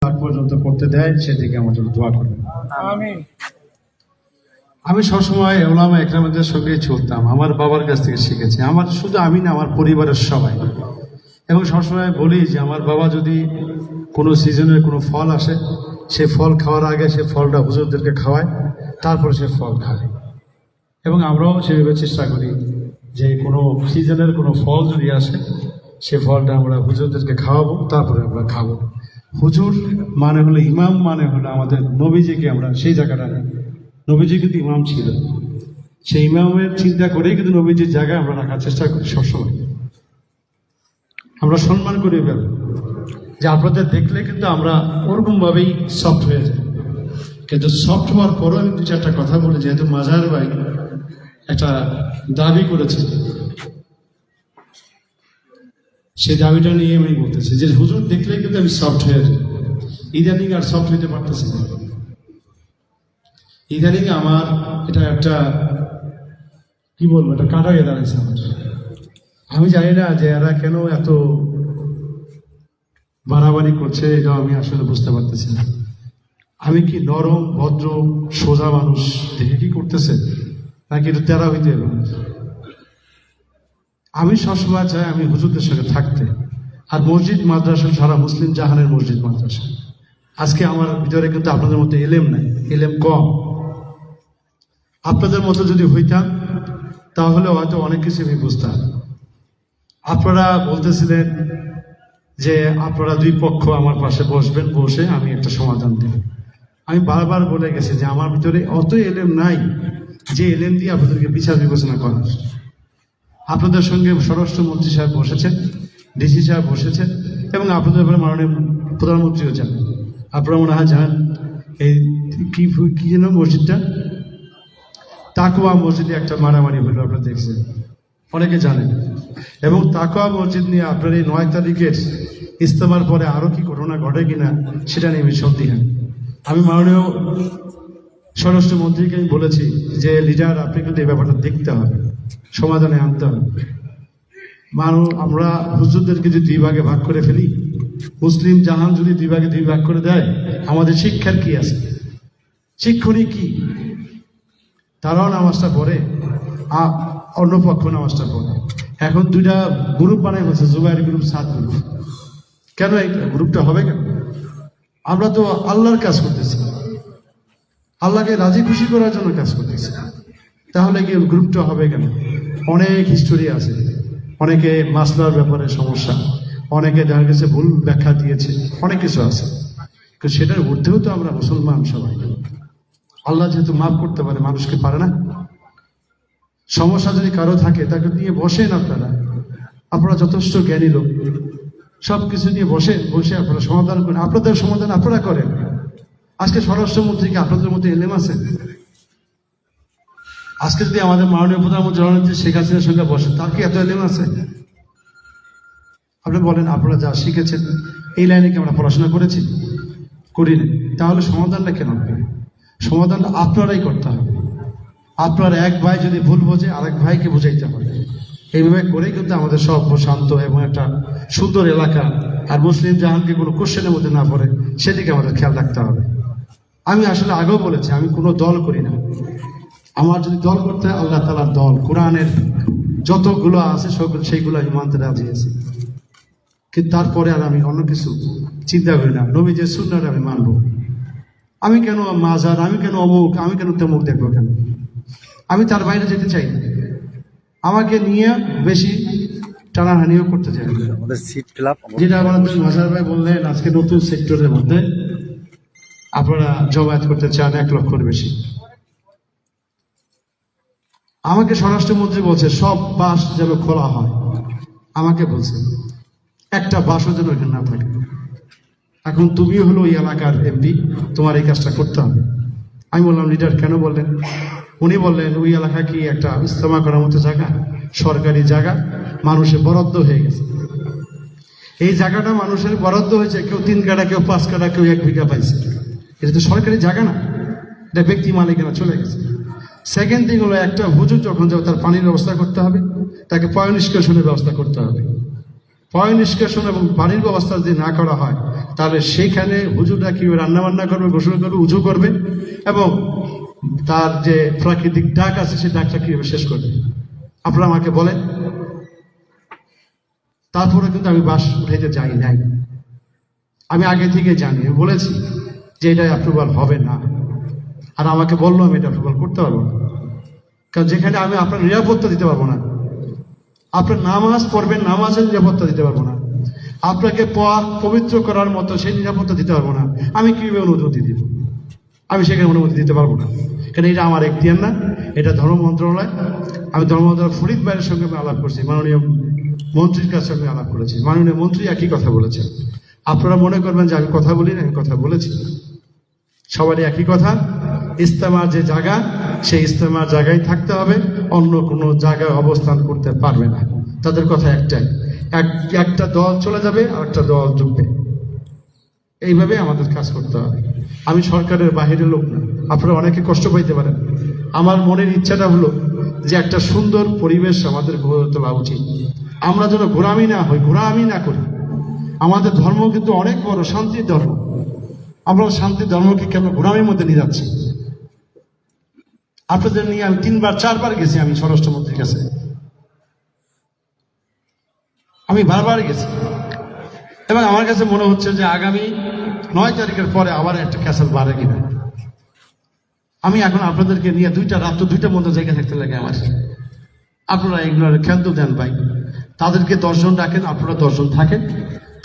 আগ পর্যন্ত করতে দেয় সেদিকে আমার জন্য দোয়া করবেন। আমি সবসময় ওলামা একরামদের সঙ্গে চলতাম, আমার বাবার কাছ থেকে শিখেছি। আমার শুধু আমি না, আমার পরিবারের সবাই। এবং সবসময় বলি যে আমার বাবা যদি কোনো সিজনের কোনো ফল আসে, সে ফল খাওয়ার আগে সে ফলটা হুজুরদেরকে খাওয়ায়, তারপরে সে ফল খায়। এবং আমরাও সেভাবে চেষ্টা করি যে কোনো সিজনের কোনো ফল যদি আসে, সে ফলটা আমরা হুজুরদেরকে খাওয়াবো, তারপরে আমরা খাবো। হুজুর মানে হলো ইমাম, মানে হলো আমাদের নবীজিকে আমরা সেই জায়গাটা নেই। নবীজি কিন্তু ইমাম ছিল, সেই ইমামের চিন্তা করেই কিন্তু নবীজির জায়গায় আমরা রাখার চেষ্টা করি সবসময়। আমরা সম্মান করি এভাবে যে আপনাদের দেখলে কিন্তু আমরা ওরকমভাবেই সফট হয়ে যাই। কিন্তু সফট হওয়ার পরও আমি দু চারটা কথা বলি, যেহেতু মাজার ভাই একটা দাবি করেছে, সেই দাবিটা নিয়ে আমি বলতেছি যে হুজুর দেখলেই কিন্তু আমি সফট হয়ে যাই। ইদানিং আর সফট হইতে পারতেছি না। ইদানিং আমার এটা একটা কি বলবো, এটা কাটা হয়ে দাঁড়াইছে আমার। আমি জানি না যে এরা কেন এত বাড়াবাড়ি করছে, এটা আমি আসলে বুঝতে পারতেছি না। আমি কি নরম ভদ্র সোজা মানুষ দেখে কি করতেছে, নাকি একটু তেরা হইতে হবে? আমি সবসময় চাই আমি হুজুরদের সঙ্গে থাকতে। আর মসজিদ মাদ্রাসা সারা মুসলিম জাহানের মসজিদ মাদ্রাসা। আজকে আমার ভিতরে কিন্তু আপনাদের মতো এলেম নাই, এলেম কম। আপনাদের মতো যদি হইতাম তাহলে হয়তো অনেক কিছু আমি বুঝতাম। আপনারা বলতেছিলেন যে আপনারা দুই পক্ষ আমার পাশে বসবেন, বসে আমি একটা সমাধান দেব। আমি বারবার বলে গেছি যে আমার ভিতরে অত এলেম নাই যে এলেম দিয়ে আপনাদেরকে বিচার বিবেচনা করার। আপনাদের সঙ্গে স্বরাষ্ট্রমন্ত্রী সাহেব বসেছেন, ডিসি সাহেব বসেছেন, এবং আপনাদের ব্যাপারে মাননীয় প্রধানমন্ত্রীও যান। আপনারা মনে হয় যান এই কি যেন মসজিদটা, তাকওয়া মসজিদে একটা মারামারি হলো, আপনারা দেখছেন, অনেকে জানেন। এবং তাকওয়া মসজিদ নিয়ে আপনার এই 9 তারিখের ইজতেমার পরে আরো কি ঘটনা ঘটে কিনা সেটা নিয়ে আমি সন্দিহান। আমি মাননীয় স্বরাষ্ট্রমন্ত্রীকে আমি বলেছি যে লিডার, আপনি কিন্তু এই ব্যাপারটা দেখতে হবে, সমাধানে আনতে হবে। আমরা হুজুরদেরকে যদি 2 ভাগে ভাগ করে ফেলি, মুসলিম জাহান যদি 2 ভাগে 2 ভাগ করে দেয়, আমাদের শিক্ষার কি আছে? শিক্ষণীয় কি? তারাও নামাজটা পড়ে, অন্য পক্ষ নামাজটা পড়ে। এখন 2টা গ্রুপ বানাই বলছে, জুবাইর গ্রুপ, সাদ গ্রুপ। কেন এই গ্রুপটা হবে কেন? আমরা তো আল্লাহর কাজ করতেছি, আল্লাহকে রাজি খুশি করার জন্য কাজ করতেছি, তাহলে কি গ্রুপটা হবে কেন? অনেক হিস্টোরি আছে, অনেকে মাসলার ব্যাপারে সমস্যা, অনেকে দেখা গেছে ভুল ব্যাখ্যা দিয়েছে, অনেক কিছু আছে। কিন্তু সেটার ঊর্ধ্বেও তো আমরা মুসলমান সবাই। আল্লাহ যেহেতু মাফ করতে পারে, মানুষকে পারে না? সমস্যা যদি কারো থাকে তাকে নিয়ে বসেন আপনারা যথেষ্ট জ্ঞানী লোক, সবকিছু নিয়ে বসে আপনারা সমাধান করেন। আপনাদের সমাধান আপনারা করেন। আজকে স্বরাষ্ট্রমন্ত্রীকে আপনাদের মধ্যে এলেম আছে? আজকে যদি আমাদের মাননীয় প্রধানমন্ত্রী জননেত্রী শেখ হাসিনার সঙ্গে বসেন, তার কি এত এলেম আছে? আপনি বলেন, আপনারা যা শিখেছেন এই লাইনে কি আমরা পড়াশোনা করেছি? করিনি। তাহলে সমাধানটা কেন হবে? সমাধানটা আপনারাই করতে হবে। আপনার এক ভাই যদি ভুল বোঝে, আরেক ভাইকে বুঝাইতে হবে। এইভাবে করেই কিন্তু আমাদের সব শান্ত এবং একটা সুন্দর এলাকা, আর মুসলিম জাহানকে কোনো কোশ্চেনের মধ্যে না পড়ে, সেদিকে আমাদের খেয়াল রাখতে হবে। আমি আসলে আগেও বলেছি, আমি কোনো দল করি না। আমার যদি দল করতে হয়, আল্লাহ তাআলার দল, কোরআনের যতগুলো আছে সেইগুলো আমি মানতে রাজি আছি। কিন্তু তারপরে আর আমি অন্য কিছু চিন্তা করি না। নবীজির সুন্নাহটা আমি মানবো। আমি কেন মাজার, আমি কেন অমুক, আমি কেন তমুক দেখবো কেন? আমি তার বাইরে যেতে চাই না। আমাকে নিয়ে বেশি টানাহানিও করতে চাই না। যেটা আমাদের মাজার ভাই বললেন, আজকে নতুন সেক্টরের মধ্যে আপনারা জমায়েত করতে চান 1 লক্ষের বেশি। আমাকে স্বরাষ্ট্রমন্ত্রী বলছে সব বাস যেন খোলা হয়। আমাকে বলছে একটা বাসও যেন এখানে না থাকে। এখন তুমি হলো ওই এলাকার এমপি, তোমার এই কাজটা করতে হবে। আমি বললাম, লিডার কেন বললেন? উনি বললেন, ওই এলাকা কি একটা ইজতেমা করার মতো জায়গা, সরকারি জায়গা, মানুষের বরাদ্দ হয়ে গেছে। এই জায়গাটা মানুষের বরাদ্দ হয়েছে, কেউ 3 কাঠা, কেউ 5 কাঠা, কেউ 1 বিঘা পাইছে। এটা তো সরকারি জায়গা না, এটা ব্যক্তি মালিকানা চলে গেছে। সেকেন্ড থিং হলো, একটা হুজুর যখন যাবে তার পানির ব্যবস্থা করতে হবে, তাকে পয় নিষ্কাশনের ব্যবস্থা করতে হবে। পয় নিষ্কাশন এবং পানির ব্যবস্থা যদি না করা হয়, তাহলে সেইখানে হুজুররা কি রান্না বান্না করবে, গোসল করবে, উজু করবে, এবং তার যে প্রাকৃতিক ডাক আছে সেই ডাকটা কিভাবে শেষ করবে? আপনারা আমাকে বলেন। তারপরে কিন্তু আমি বাস উঠাইতে যাই নাই, আমি আগে থেকে জানি, বলেছি যে এটা অ্যাপ্রুভাল হবে না। আর আমাকে বললো আমি এটা অ্যাপ্রুভাল করতে পারবো না, কারণ যেখানে আমি আপনার নিরাপত্তা দিতে পারবো না, আপনার নামাজ পড়বেন, নামাজের নিরাপত্তা দিতে পারবো না, আপনাকে পবিত্র করার মতো সেই নিরাপত্তা দিতে পারবো না, আমি কিভাবে অনুমতি দিব? আমি সেখানে অনুমতি দিতে পারবো না, কারণ এটা আমার এখতিয়ার না, এটা ধর্ম মন্ত্রণালয়। আমি ধর্ম মন্ত্রণালয় ফরিদ ভাইয়ের সঙ্গে আমি আলাপ করছি, মাননীয় মন্ত্রীর কাছে আমি আলাপ করেছি, মাননীয় মন্ত্রী একই কথা বলেছেন। আপনারা মনে করবেন যে আমি কথা বলি না, আমি কথা বলেছি। সবারই একই কথা, ইস্তেমার যে জায়গা, সেই ইস্তেমার জায়গায় থাকতে হবে, অন্য কোনো জায়গায় অবস্থান করতে পারবে না। তাদের কথা একটাই, একটা দল চলে যাবে আর একটা দল ঢুকবে, এইভাবে আমাদের কাজ করতে হবে। আমি সরকারের বাহিরের লোক না, আপনারা অনেকে কষ্ট পাইতে পারেন। আমার মনের ইচ্ছাটা হলো যে একটা সুন্দর পরিবেশ আমাদের গড়ে তোলা উচিত। আমরা যেন গোলামি না হই, গোলামি না করি। আমাদের ধর্ম কিন্তু অনেক বড়, শান্তির ধর্ম। আমরা শান্তির ধর্মকে কেন গোলামির মধ্যে নিয়ে যাচ্ছি? আপনাদের নিয়ে আমি 3বার 4বার গেছি, আমি স্বরাষ্ট্রমন্ত্রীর কাছে, আমি বারবার গেছি, এবং আমার কাছে মনে হচ্ছে যে আগামী 9 তারিখের পরে আবার একটা ক্যাসেল বাড়ে কিনা। আমি এখন আপনাদেরকে নিয়ে 2টা রাত, 2টার মধ্যে জায়গা থাকতে লাগে আমার। আপনারা এগুলো খেয়াল দেন ভাই, তাদেরকে 10 জন রাখেন, আপনারা 10 জন থাকেন,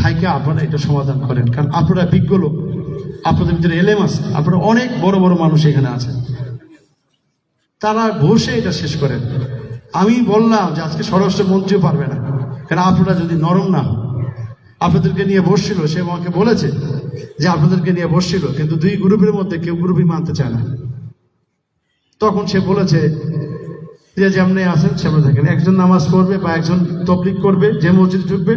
থাইকে আপনারা এটা সমাধান করেন, কারণ আপনারা বিজ্ঞ লোক, আপনাদের ভিতরে এলেম আছে, আপনারা অনেক বড় বড় মানুষ এখানে আছেন, তারা বসে এটা শেষ করেন। আমি বললাম যে আজকে স্বরাষ্ট্রমন্ত্রীও পারবে না, কারণ আপনারা যদি নরম না হন। আপনাদেরকে নিয়ে বসছিল, সে আমাকে বলেছে যে আপনাদেরকে নিয়ে বসছিল, কিন্তু 2 গ্রুপের মধ্যে কেউ গ্রুপই মানতে চায় না। তখন সে বলেছে যে যেমনি আছেন সেমনি থাকেন, একজন নামাজ পড়বে বা একজন তবলিগ করবে, যে মসজিদ ঢুকবে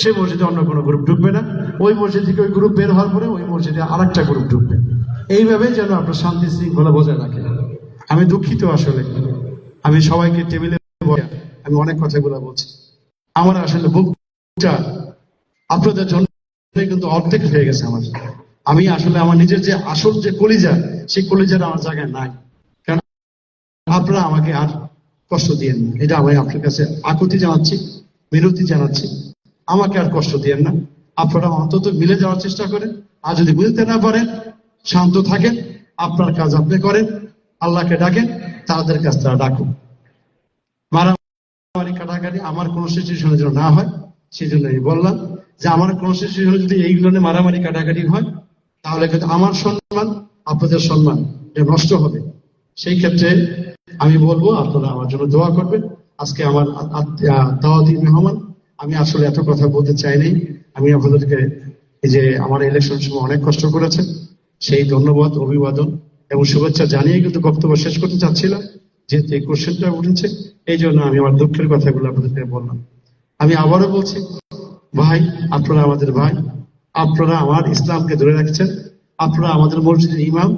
সে মসজিদে অন্য কোনো গ্রুপ ঢুকবে না, ওই মসজিদ থেকে ওই গ্রুপ বের হওয়ার পরে ওই মসজিদে আরেকটা গ্রুপ ঢুকবে। এইভাবে যেন আপনার শান্তি শৃঙ্খলা বজায় রাখে। আমি দুঃখিত, আসলে আমি সবাইকে টেবিলে আমি অনেক কথাগুলো বলছি, আমার আসলে বুকটা আপনাদের জন্য কিন্তু অর্ধেক হয়ে গেছে আমার। আমি আসলে আমার নিজের যে আসল যে কলিজা, সেই কলিজাটা আমার জায়গায় নাই, কারণ আপনারা আমাকে আর কষ্ট দিয়েন না, এটা আমি আপনার কাছে আকুতি জানাচ্ছি, বিরতি জানাচ্ছি। আমাকে আর কষ্ট দিয়েন না, আপনারা অন্তত মিলে যাওয়ার চেষ্টা করেন। আর যদি বুঝতে না পারেন, শান্ত থাকেন, আপনার কাজ আপনি করেন, আল্লাহকে ডাকেন, তাদের কাজ তারা ডাকুন। মারামারি কাটাকাটি আমার কোনো সিচুয়েশনে যেন না হয়, সেই জন্য আমি বললাম যে আমার কোনো সিচুয়েশনে যদি এই ধরনের মারামারি কাটাকাটি হয়, তাহলে কিন্তু আমার সম্মান, আপনাদের সম্মান নষ্ট হবে। সেই ক্ষেত্রে আমি বলবো আপনারা আমার জন্য দোয়া করবেন। আজকে আমার দাওয়াতি মেহমান, আমি আসলে এত কথা বলতে চাইনি। আমি আপনাদেরকে এই যে আমার ইলেকশন সময় অনেক কষ্ট করেছেন, সেই ধন্যবাদ, অভিবাদন এবং শুভেচ্ছা জানিয়ে কিন্তু বক্তব্য শেষ করতে চাচ্ছিলাম, যেহেতু এই কোশ্চেনটা উঠেছে, এই জন্য আমি আমার দুঃখের কথাগুলো আপনাদেরকে বললাম। আমি আবারও বলছি, ভাই আপনারা আমাদের ভাই, আপনারা আমার ইসলামকে ধরে রাখছেন, আপনারা আমাদের মসজিদের ইমাম,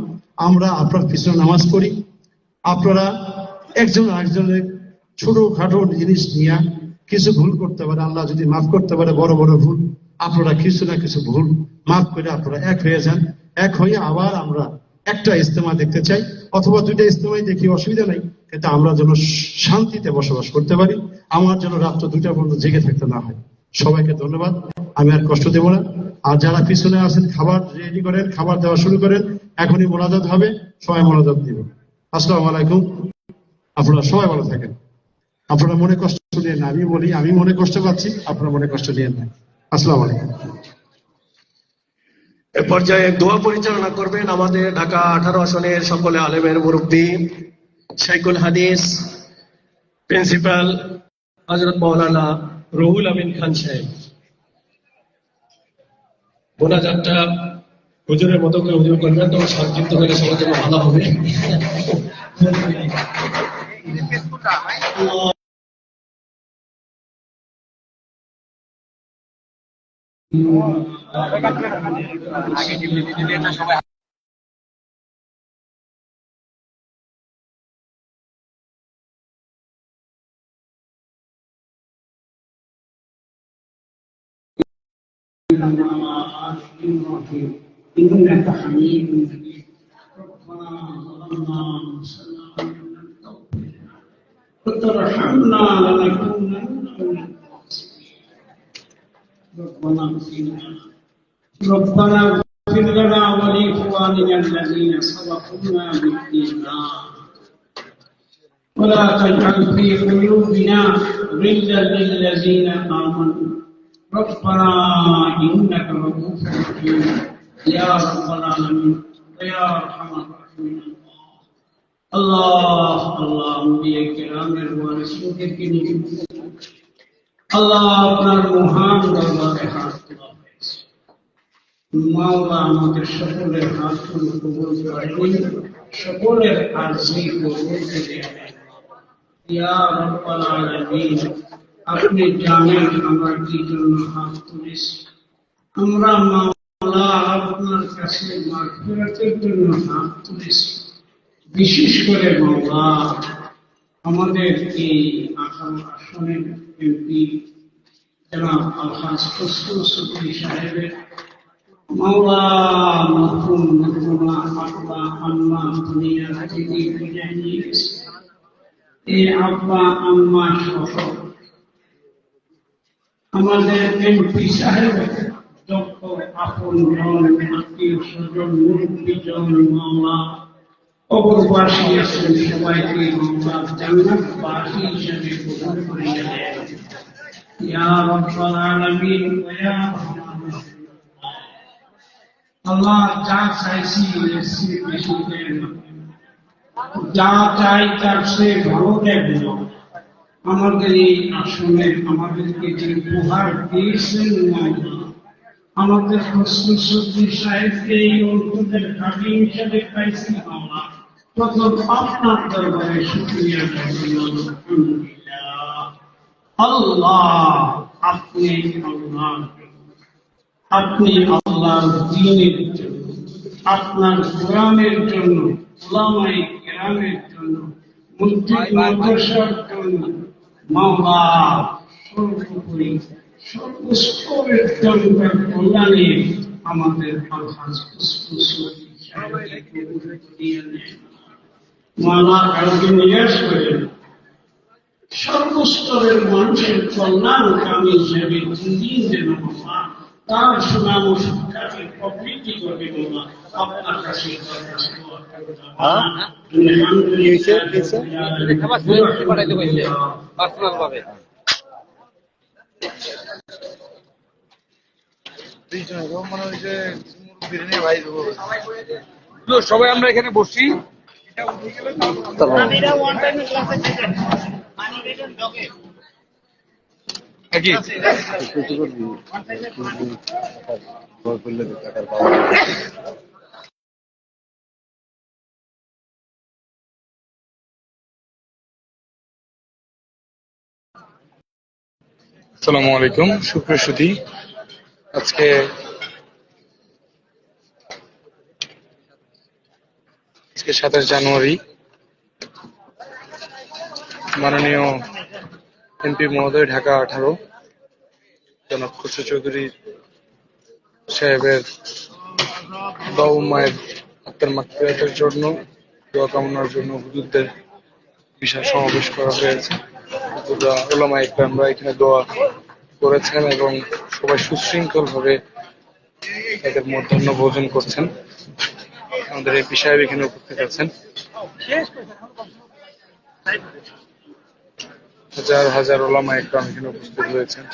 আমরা আপনার পিছনে নামাজ পড়ি। আপনারা একজন আরেকজনের ছোটখাটো জিনিস নিয়ে কিছু ভুল করতে পারে, আল্লাহ যদি মাফ করতে পারে বড় বড় ভুল, আপনারা কিছু না কিছু ভুল মাফ করে আপনারা এক হয়ে যান। এক হয়ে আবার আমরা একটা ইজতেমা দেখতে চাই, অথবা 2টা ইজতেমাই দেখি, অসুবিধা নেই, কিন্তু আমরা যেন শান্তিতে বসবাস করতে পারি, আমার যেন রাত্র 2টা পর্যন্ত জেগে থাকতে না হয়। সবাইকে ধন্যবাদ, আমি আর কষ্ট দেব না। আর যারা পিছনে আছেন খাবার রেডি করেন, খাবার দেওয়া শুরু করেন, এখনই মোনাজাত হবে, সবাই মোনাজাত দিবেন। আসসালামু আলাইকুম, আপনারা সবাই ভালো থাকেন। আপনারা মনে কষ্ট নিয়ে না, আমি বলি আমি মনে কষ্ট পাচ্ছি, আপনারা মনে কষ্ট নিয়ে না। আসসালামু আলাইকুম। এ পর্যায়ে দোয়া পরিচালনা করবেন আমাদের ঢাকা 18 আসনের সকলে আলেমের মুরব্বী, শাইখুল হাদিস প্রিন্সিপাল হযরত মাওলানা রুহুল আমিন খান সাহেব। মোনাজাতটা হুজুরের মতো করে হুজুর করবেন, তো সংক্ষিপ্ত হলে সবার জন্য ভালো হবে। وعلى آل إبراهيم إنك حميد مجيد ربنا ظلمنا أنفسنا وإن لم تغفر لنا وترحمنا لنكونن من الخاسرين ربنا اغفر لنا ولإخواننا الذين سبقونا بالإيمان ولا تجعل في قلوبنا غلا للذين آمنوا ربنا إنك رؤوف رحيم يا رب العالمين ويا أرحم الراحمين الله الله أنبياء কিরামের ওয়ারিসদেরকে নিয়ে আল্লাহ আপনার মহান দরবারে হাত তোলা হয়েছে মাওলা আমাদের সকলের হাতগুলো কবুল করে সকলের আরজি কবুল করে ইয়া রাব্বাল আলামিন আপনি জানেন আমরা কি জন্য হাত তুলেছি আমরা মাওলা আপনার কাছে মাগফিরাতের জন্য হাত তুলেছি বিশেষ করে মাওলা আমাদের এই 18 আসনের এমপি জনাব আলহাজ খসরু সুফি সাহেবের মাওলা নতুন আব্বা আম্মা দুনিয়া থেকে বিদায় নিয়ে গেছে এই আব্বা আম্মা সহ আমাদের এমপি সাহেবের যত আপন জন আত্মীয় স্বজন মুরব্বীজন মাওলা কবরবাসী আছেন সবাইকে মাওলা জান্নাতবাসী হিসেবে কবুল করে নেন ইয়া রাব্বাল আলামিন ওয়া ইয়া আল্লাহ যা চাইছি এসি বেশি দেন যা চাই তার সে ভালো দেন আমাদের এই আসনে আমাদেরকে যে উপহার দিয়েছেন আমাদের খসরু সুফি সাহেবকে এই অন্তরের ঘাঁটি হিসেবে পাইছি মাওলা তখন আপনার দরবারে শুকরিয়া আলহামদুলিল্লাহ আল্লাহ আপনি আল্লাহর দ্বীনের জন্য আপনার কোরআনের জন্য উলামায়ে কেরামের জন্য মুফতি মাদ্রাসার জন্য মাওলা সর্বোপরি সর্বস্তরের জনগণের কল্যাণে আমাদের আলহাজ খসরু সুফি সাহেবকে কবুল করিয়ে নেন মাওলা কাউকে নিরাশ করেন সর্বস্তরের মানুষের কল্যাণকামী হিসেবে দিন যেন মাওলা তার সুনাম ও শিক্ষাকে প্রবৃত্তি করবে মাওলা আপনার কাছে সবাই আমরা এখানে বসি আসসালামু আলাইকুম সুপ্রিয় সুধী আজকে 27 জানুয়ারি মাননীয় এমপি মহোদয় ঢাকা 18 জনাব খসরু চৌধুরী সাহেবের বাবা মায়ের আত্মার মাগফিরাতের জন্য দোয়া কামনার জন্য হুজুরদের বিশাল সমাবেশ করা হয়েছে। ওলামায়ে কেরামরা এখানে দোয়া করেছেন এবং সবাই সুশৃঙ্খল ভাবে তাদের মধ্যাহ্ন ভোজন করছেন। আমাদের এমপি সাহেব এখানে উপস্থিত আছেন। হাজার হাজার ওলামায়ে কেরাম এখানে উপস্থিত হয়েছেন।